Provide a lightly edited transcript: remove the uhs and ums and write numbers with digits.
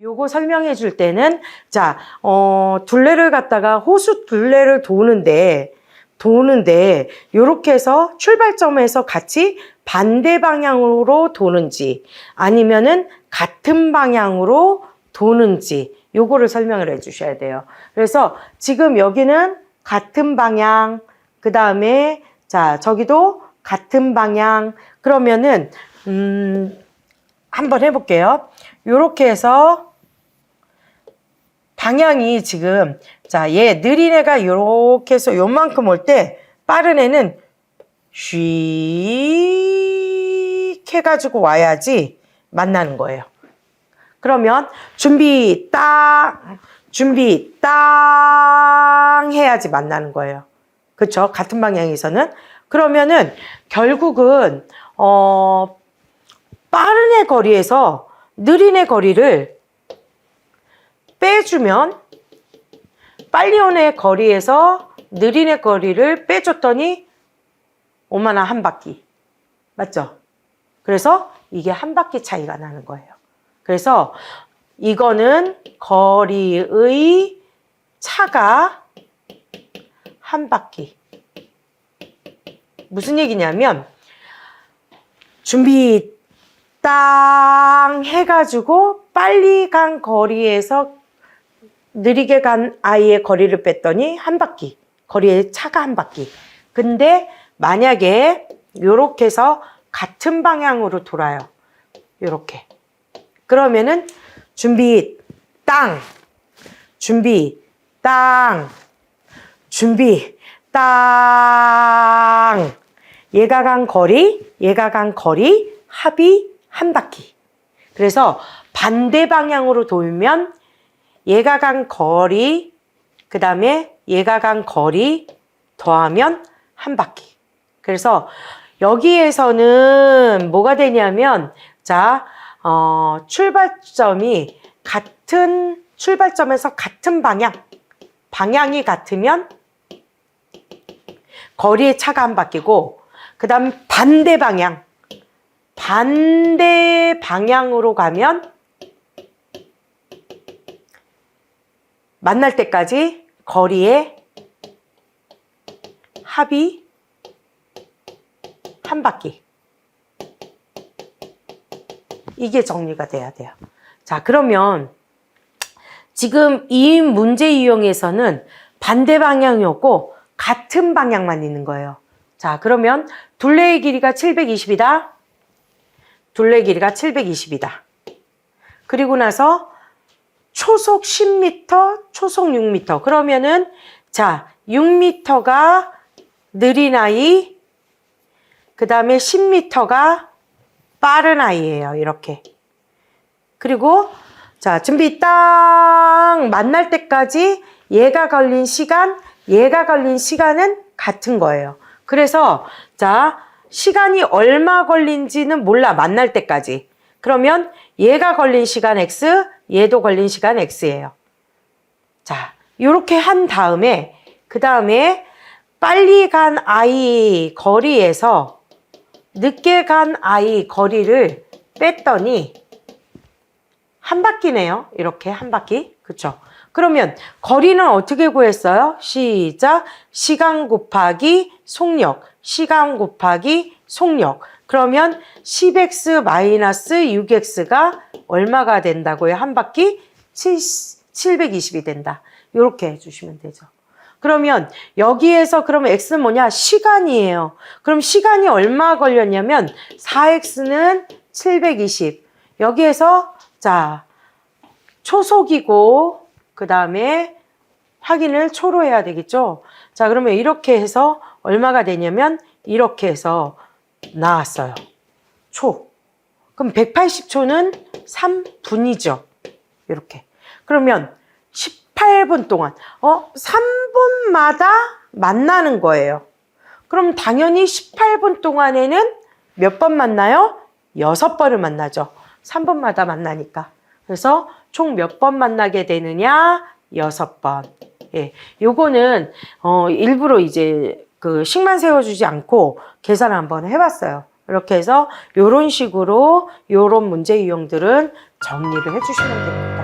요거 설명해 줄 때는 자, 둘레를 갖다가 호수 둘레를 도는데 요렇게 해서 출발점에서 같이 반대 방향으로 도는지 아니면은 같은 방향으로 도는지 요거를 설명을 해 주셔야 돼요. 그래서 지금 여기는 같은 방향, 그 다음에 자, 저기도 같은 방향. 그러면은 한번 해볼게요. 요렇게 해서 방향이 지금 자, 얘 느린 애가 요렇게 해서 요만큼 올 때 빠른 애는 쉬익 해가지고 와야지 만나는 거예요. 그러면 준비 땅 해야지 만나는 거예요. 그쵸? 같은 방향에서는. 그러면은 결국은 빠른 애 거리에서 느린 애 거리를 빼주면 빨리 오는 애 거리에서 느린 애 거리를 빼줬더니 오마나 한 바퀴. 맞죠? 그래서 이게 한 바퀴 차이가 나는 거예요. 그래서 이거는 거리의 차가 한 바퀴. 무슨 얘기냐면 준비 땅 해가지고 빨리 간 거리에서 느리게 간 아이의 거리를 뺐더니 한 바퀴. 거리의 차가 한 바퀴. 근데 만약에 요렇게 해서 같은 방향으로 돌아요. 요렇게. 그러면은 준비 땅 준비 땅 준비 땅 얘가 간 거리 합이 한 바퀴. 그래서 반대 방향으로 돌면 얘가 간 거리 그 다음에 얘가 간 거리 더하면 한 바퀴. 그래서 여기에서는 뭐가 되냐면 자, 출발점이 같은 출발점에서 같은 방향이 같으면 거리의 차가 한 바퀴고 그 다음 반대 방향으로 가면 만날 때까지 거리의 합이 한 바퀴. 이게 정리가 돼야 돼요. 자, 그러면 지금 이 문제 유형에서는 반대 방향이었고 같은 방향만 있는 거예요. 자, 그러면 둘레의 길이가 720이다. 둘레 길이가 720이다. 그리고 나서 초속 10m, 초속 6m. 그러면은 자, 6m가 느린 아이, 그 다음에 10m가 빠른 아이예요. 이렇게. 그리고 자, 준비 딱 만날 때까지 얘가 걸린 시간은 같은 거예요. 그래서 자, 시간이 얼마 걸린지는 몰라. 만날 때까지. 그러면 얘가 걸린 시간 X, 얘도 걸린 시간 X예요. 자, 요렇게 한 다음에 그 다음에 빨리 간 아이 거리에서 늦게 간 아이 거리를 뺐더니 한 바퀴네요. 이렇게 한 바퀴. 그쵸? 그러면 거리는 어떻게 구했어요? 시작. 시간 곱하기 속력. 시간 곱하기 속력. 그러면 10x-6x가 얼마가 된다고요? 한 바퀴 720이 된다. 이렇게 해주시면 되죠. 그러면 여기에서 그러면 x는 뭐냐? 시간이에요. 그럼 시간이 얼마 걸렸냐면 4x는 720. 여기에서 자, 초속이고 그 다음에 확인을 초로 해야 되겠죠. 자, 그러면 이렇게 해서 얼마가 되냐면 이렇게 해서 나왔어요. 초. 그럼 180초는 3분이죠. 이렇게. 그러면 18분 동안 3분마다 만나는 거예요. 그럼 당연히 18분 동안에는 몇 번 만나요? 6번을 만나죠. 3분마다 만나니까. 그래서 총 몇 번 만나게 되느냐? 6번. 예. 요거는 일부러 이제 그 식만 세워주지 않고 계산을 한번 해봤어요. 이렇게 해서 요런 식으로 요런 문제 유형들은 정리를 해주시면 됩니다.